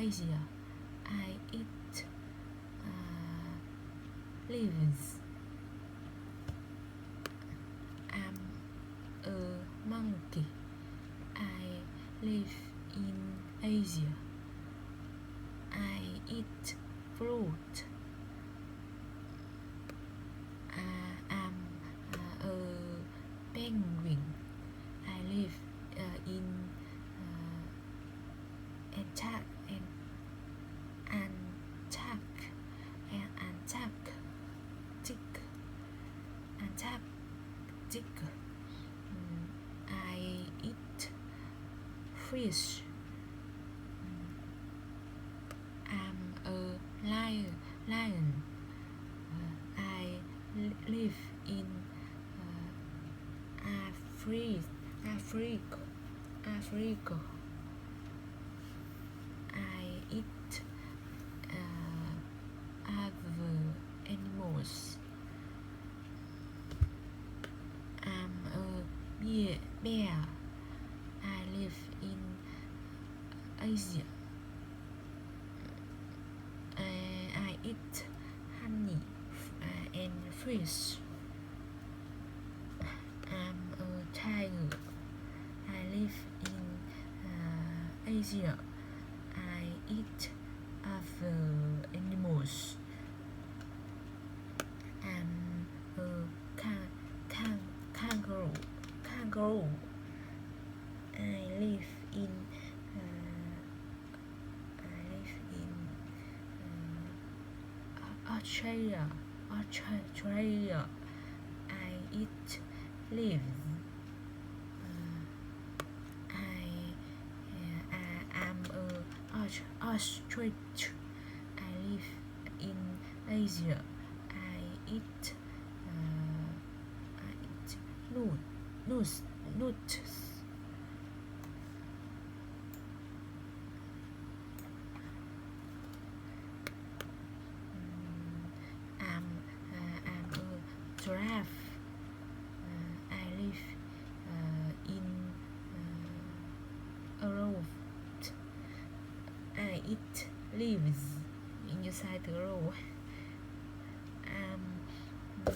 Asia. I eat leaves. I'm a monkey. I live in Asia. I eat fruit. I'm a penguin. I live in Antarctica. I eat fish. I'm a lion. I live in Africa. I eat other animals. I'm a bear. I live in Asia. I eat honey and fish. I'm a tiger. I live in Asia. I eat other animals. I'm a kangaroo. I live in Australia. I eat leaves. I'm a ostrich. I live in Asia. I eat nuts. I'm a giraffe. I live in a row. I eat leaves inside the row. I'm a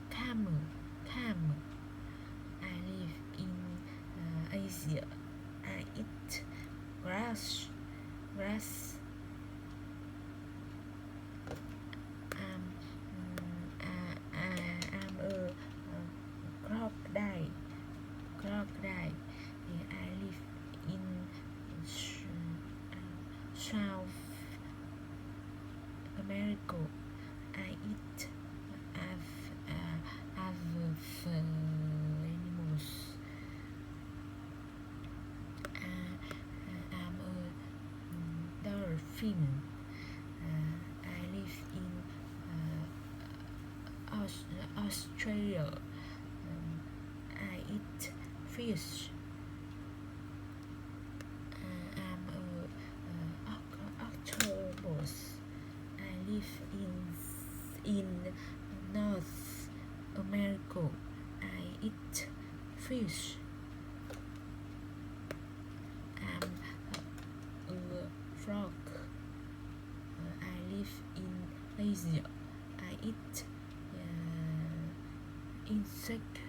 camel. I live in Asia. I eat grass. I'm a crocodile. I live in South America. I eat other animals. I'm a dolphin. I live in Australia. I eat fish. I'm a octopus. I live in North America. I eat fish. I'm a frog. I live in Asia. I eat insect.